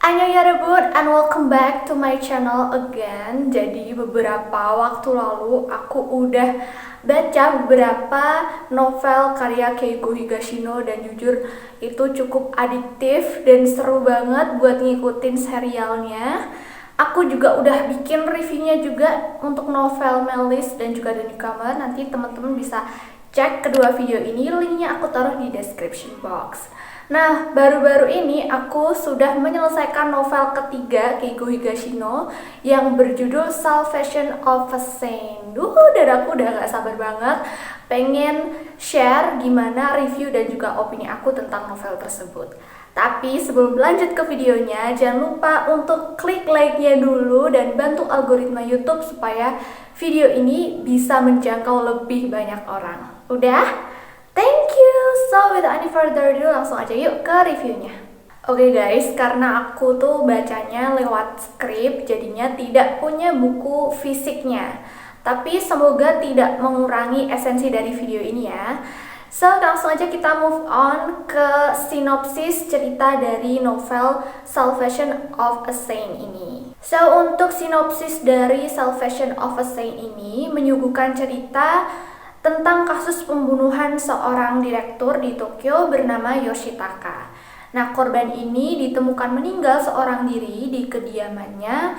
Annyeonghaseyo and welcome back to my channel again. Jadi beberapa waktu lalu aku udah baca beberapa novel karya Keiko Higashino dan jujur itu cukup adiktif dan seru banget buat ngikutin serialnya. Aku juga udah bikin reviewnya juga untuk novel Melis dan juga The Newcomer. Nanti teman-teman bisa cek kedua video ini, linknya aku taruh di description box. Nah, baru-baru ini aku sudah menyelesaikan novel ketiga Keiko Higashino yang berjudul Salvation of a Saint. Dan aku udah gak sabar banget pengen share gimana review dan juga opini aku tentang novel tersebut. Tapi sebelum lanjut ke videonya, jangan lupa untuk klik like-nya dulu dan bantu algoritma YouTube supaya video ini bisa menjangkau lebih banyak orang. Udah? Thank you! So, without any further ado, langsung aja yuk ke reviewnya. Oke guys, karena aku tuh bacanya lewat skrip, jadinya tidak punya buku fisiknya. Tapi semoga tidak mengurangi esensi dari video ini ya. So, langsung aja kita move on ke sinopsis cerita dari novel Salvation of a Saint ini. So, untuk sinopsis dari Salvation of a Saint ini menyuguhkan cerita tentang kasus pembunuhan seorang direktur di Tokyo bernama Yoshitaka. Nah, korban ini ditemukan meninggal seorang diri di kediamannya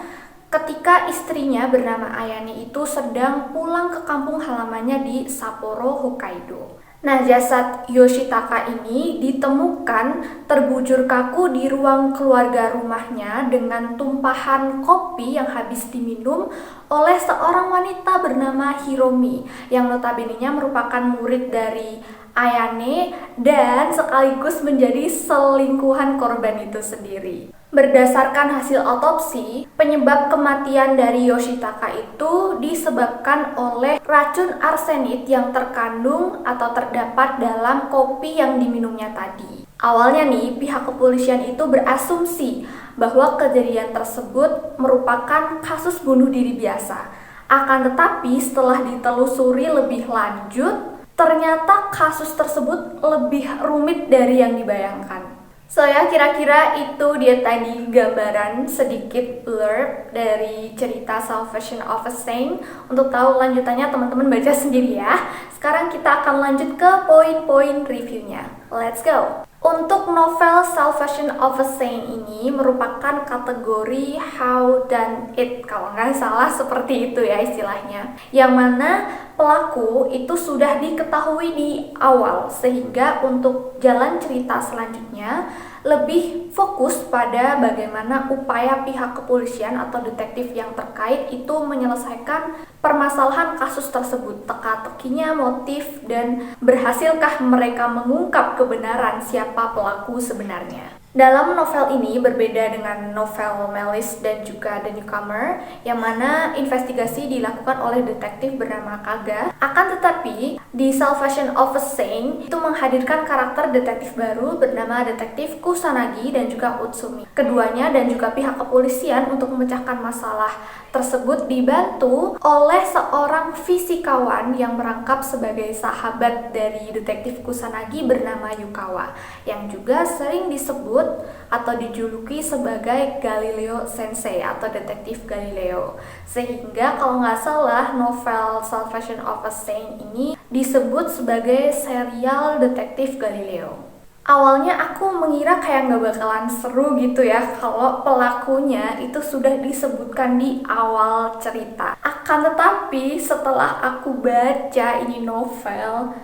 ketika istrinya bernama Ayane itu sedang pulang ke kampung halamannya di Sapporo, Hokkaido. Nah, jasad Yoshitaka ini ditemukan terbujur kaku di ruang keluarga rumahnya dengan tumpahan kopi yang habis diminum oleh seorang wanita bernama Hiromi yang notabene-nya merupakan murid dari Ayane dan sekaligus menjadi selingkuhan korban itu sendiri. Berdasarkan hasil otopsi, penyebab kematian dari Yoshitaka itu disebabkan oleh racun arsenit yang terkandung atau terdapat dalam kopi yang diminumnya tadi. Awalnya nih, pihak kepolisian itu berasumsi bahwa kejadian tersebut merupakan kasus bunuh diri biasa. Akan tetapi setelah ditelusuri lebih lanjut, ternyata kasus tersebut lebih rumit dari yang dibayangkan. So ya, kira-kira itu dia tadi gambaran sedikit blurb dari cerita Salvation of a Saint. Untuk tahu lanjutannya teman-teman baca sendiri ya. Sekarang kita akan lanjut ke poin-poin reviewnya. Let's go! Untuk novel Salvation of a Saint ini merupakan kategori how done it, kalau nggak salah seperti itu ya istilahnya. Yang mana pelaku itu sudah diketahui di awal, sehingga untuk jalan cerita selanjutnya lebih fokus pada bagaimana upaya pihak kepolisian atau detektif yang terkait itu menyelesaikan permasalahan kasus tersebut, teka-tekinya, motif, dan berhasilkah mereka mengungkap kebenaran siapa pelaku sebenarnya. Dalam novel ini berbeda dengan novel Melis dan juga The Newcomer, yang mana investigasi dilakukan oleh detektif bernama Kaga. Akan tetapi, di Salvation of a Saint itu menghadirkan karakter detektif baru bernama detektif Kusanagi dan juga Utsumi. Keduanya dan juga pihak kepolisian untuk memecahkan masalah tersebut dibantu oleh seorang fisikawan yang merangkap sebagai sahabat dari detektif Kusanagi bernama Yukawa, yang juga sering disebut atau dijuluki sebagai Galileo Sensei atau detektif Galileo. Sehingga kalau nggak salah novel Salvation of a Saint ini disebut sebagai serial detektif Galileo. Awalnya aku mengira kayak nggak bakalan seru gitu ya kalau pelakunya itu sudah disebutkan di awal cerita. Akan tetapi setelah aku baca ini novel,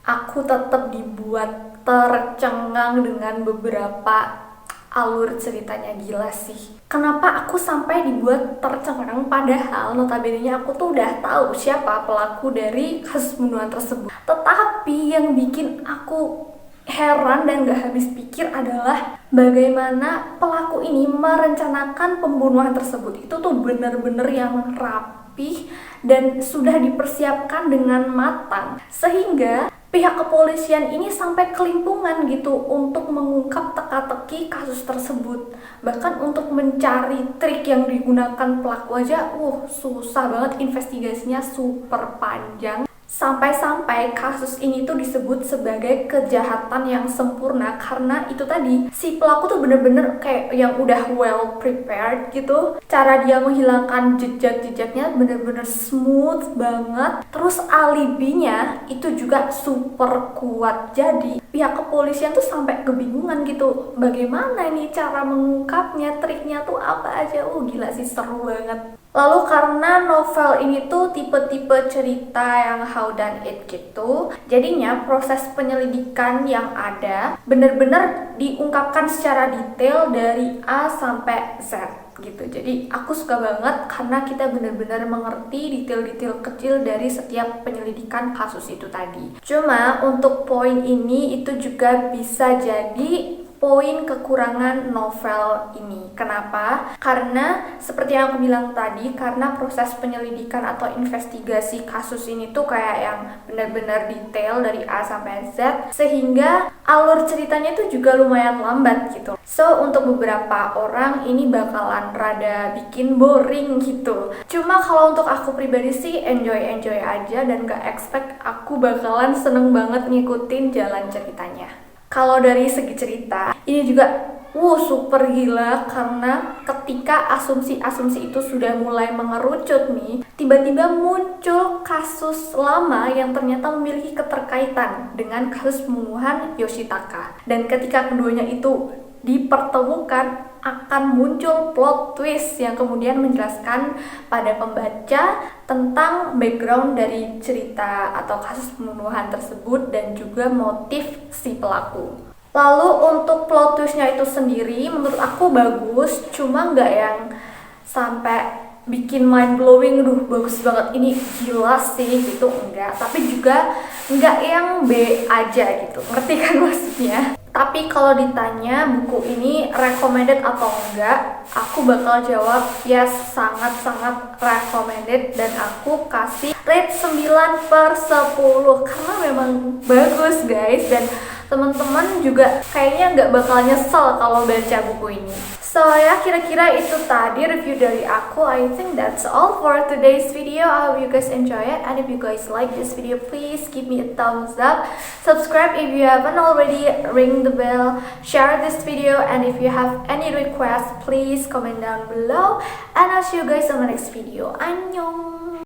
aku tetap dibuat tercengang dengan beberapa alur ceritanya. Gila sih. Kenapa aku sampai dibuat tercengang padahal notabene-nya aku tuh udah tahu siapa pelaku dari kasus pembunuhan tersebut. Tetapi yang bikin aku heran dan gak habis pikir adalah bagaimana pelaku ini merencanakan pembunuhan tersebut. Itu tuh bener-bener yang rapih dan sudah dipersiapkan dengan matang, sehingga pihak kepolisian ini sampai kelimpungan gitu untuk mengungkap teka-teki kasus tersebut. Bahkan untuk mencari trik yang digunakan pelaku aja, susah banget, investigasinya super panjang. Sampai-sampai kasus ini tuh disebut sebagai kejahatan yang sempurna karena itu tadi, si pelaku tuh bener-bener kayak yang udah well prepared gitu. Cara dia menghilangkan jejak-jejaknya bener-bener smooth banget. Terus alibinya itu juga super kuat. Jadi pihak kepolisian tuh sampai kebingungan gitu. Bagaimana nih cara mengungkapnya, triknya tuh apa aja. Gila sih, seru banget. Lalu karena novel ini tuh tipe-tipe cerita yang how done it gitu, jadinya proses penyelidikan yang ada bener-bener diungkapkan secara detail dari A sampai Z gitu. Jadi aku suka banget karena kita bener-bener mengerti detail-detail kecil dari setiap penyelidikan kasus itu tadi. Cuma untuk poin ini itu juga bisa jadi poin kekurangan novel ini. Kenapa? Karena seperti yang aku bilang tadi, karena proses penyelidikan atau investigasi kasus ini tuh kayak yang benar-benar detail dari A sampai Z, sehingga alur ceritanya itu juga lumayan lambat gitu. So, untuk beberapa orang ini bakalan rada bikin boring gitu. Cuma kalau untuk aku pribadi sih enjoy aja dan gak expect aku bakalan seneng banget ngikutin jalan ceritanya. Kalau dari segi cerita, ini juga super gila karena ketika asumsi-asumsi itu sudah mulai mengerucut nih, tiba-tiba muncul kasus lama yang ternyata memiliki keterkaitan dengan kasus pembunuhan Yoshitaka. Dan ketika keduanya itu dipertemukan, akan muncul plot twist yang kemudian menjelaskan pada pembaca tentang background dari cerita atau kasus pembunuhan tersebut dan juga motif si pelaku. Lalu untuk plot twistnya itu sendiri menurut aku bagus, cuma nggak yang sampai bikin mind blowing, bagus banget ini gila sih gitu, enggak. Tapi juga enggak yang B aja gitu, ngerti kan maksudnya? Tapi kalau ditanya buku ini recommended atau enggak, aku bakal jawab yes, sangat-sangat recommended dan aku kasih rate 9/10 karena memang bagus guys, dan teman-teman juga kayaknya nggak bakal nyesel kalau baca buku ini. So ya, kira-kira itu tadi review dari aku. I think that's all for today's video. I hope you guys enjoy it, and if you guys like this video, please give me a thumbs up. Subscribe if you haven't already, ring the bell, share this video, and if you have any requests, please comment down below, and I'll see you guys on the next video. Annyeong!